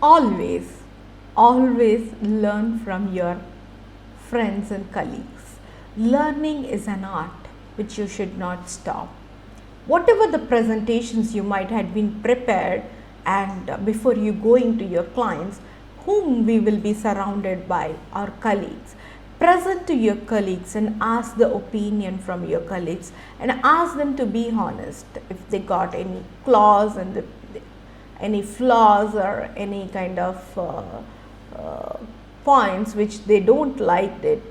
always, always learn from your friends and colleagues. Learning is an art which you should not stop. Whatever the presentations you might have been prepared, and before you going to your clients, whom we will be surrounded by, our colleagues, present to your colleagues and ask the opinion from your colleagues, and ask them to be honest if they got any clause and any flaws or any kind of points which they don't like it.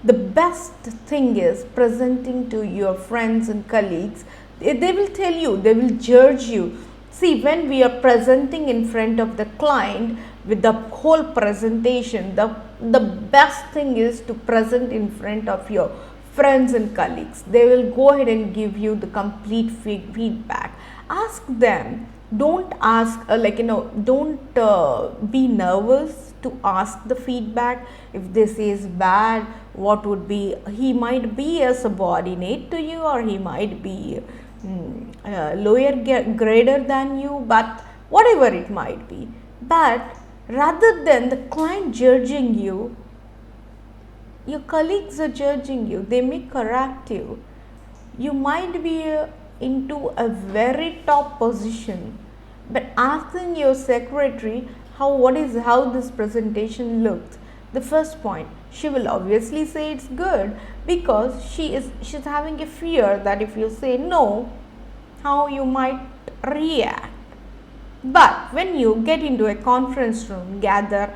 The best thing is presenting to your friends and colleagues. They will tell you, they will judge you. See, when we are presenting in front of the client with the whole presentation, the best thing is to present in front of your friends and colleagues. They will go ahead and give you the complete feedback. Ask them. Don't ask don't be nervous to ask the feedback. If this is bad, what would be, he might be a subordinate to you, or he might be lower grader than you, but whatever it might be. But rather than the client judging you, your colleagues are judging you. They may correct you. You might be into a very top position, but asking your secretary how this presentation looked, the first point, she will obviously say it's good, because she's having a fear that if you say no, how you might react. But when you get into a conference room, gather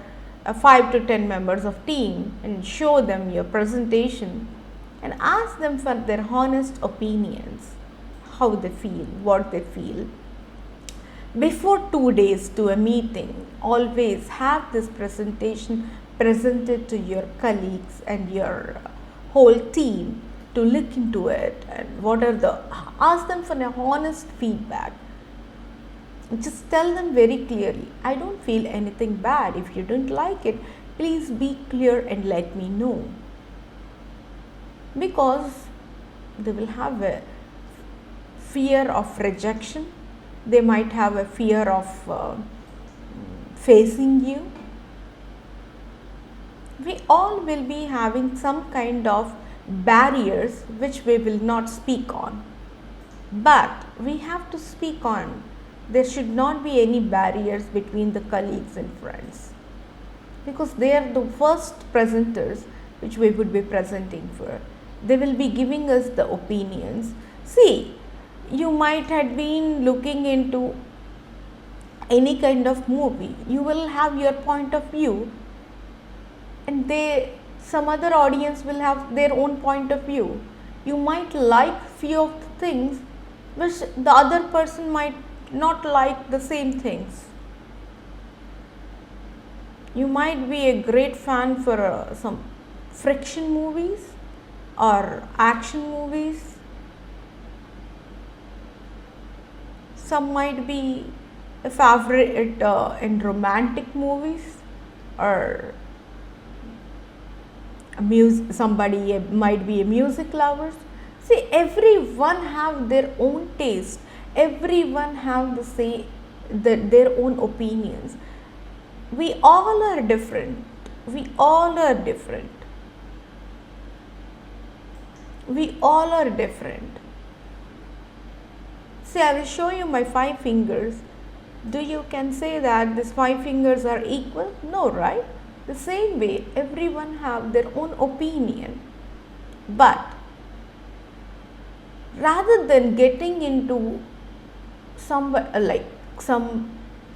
5 to 10 members of team and show them your presentation and ask them for their honest opinions, how they feel, what they feel. Before 2 days to a meeting, always have this presentation presented to your colleagues and your whole team to look into it, and ask them for an honest feedback. Just tell them very clearly, I don't feel anything bad. If you don't like it, please be clear and let me know. Because they will have a fear of rejection. They might have a fear of facing you. We all will be having some kind of barriers which we will not speak on. But we have to speak on. There should not be any barriers between the colleagues and friends, because they are the first presenters which we would be presenting for. They will be giving us the opinions. See, you might have been looking into any kind of movie. You will have your point of view, and some other audience will have their own point of view. You might like few of the things which the other person might not like the same things. You might be a great fan for some friction movies or action movies. Some might be a favorite in romantic movies, or somebody might be a music lovers. See, everyone have their own taste. Everyone have their own opinions. We all are different. We all are different. We all are different. See, I will show you my 5 fingers. You can say that these 5 fingers are equal? No, right? The same way, everyone have their own opinion. But rather than getting into some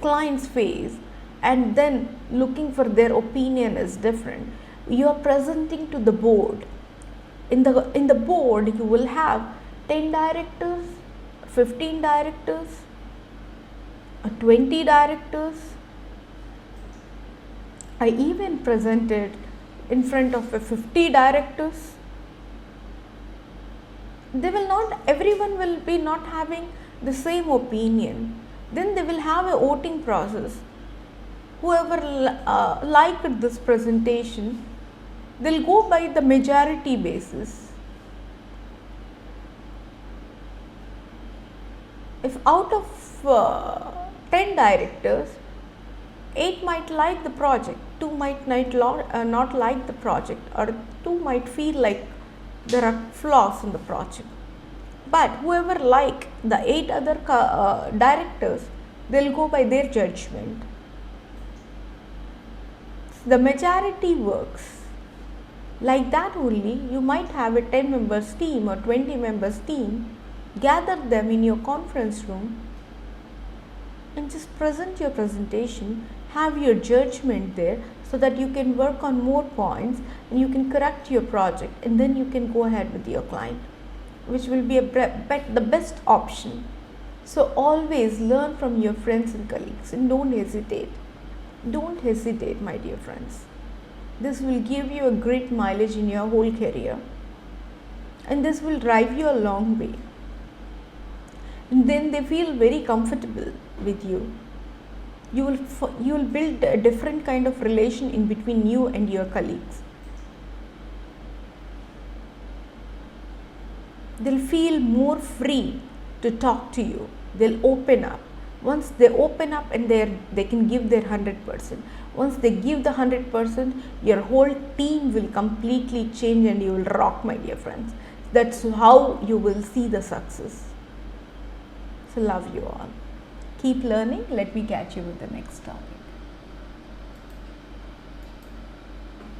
client's face and then looking for their opinion is different, you are presenting to the board. In the board, you will have 10 directors, 15 directors, 20 directors. I even presented in front of 50 directors. Everyone will be not having the same opinion. Then they will have a voting process. Whoever liked this presentation, they'll go by the majority basis. If out of 10 directors, 8 might like the project, 2 might not like the project, or 2 might feel like there are flaws in the project. But whoever like the 8 other directors, they'll go by their judgment. The majority works. Like that only, you might have a 10 members team or 20 members team, gather them in your conference room and just present your presentation, have your judgment there so that you can work on more points and you can correct your project, and then you can go ahead with your client, which will be the best option. So always learn from your friends and colleagues and don't hesitate. Don't hesitate, my dear friends. This will give you a great mileage in your whole career, and this will drive you a long way. And then they feel very comfortable with you. You will build a different kind of relation in between you and your colleagues. They'll feel more free to talk to you. They'll open up. Once they open up and they can give their 100%. Once they give the 100%, your whole team will completely change and you will rock, my dear friends. That's how you will see the success. So love you all. Keep learning. Let me catch you with the next topic.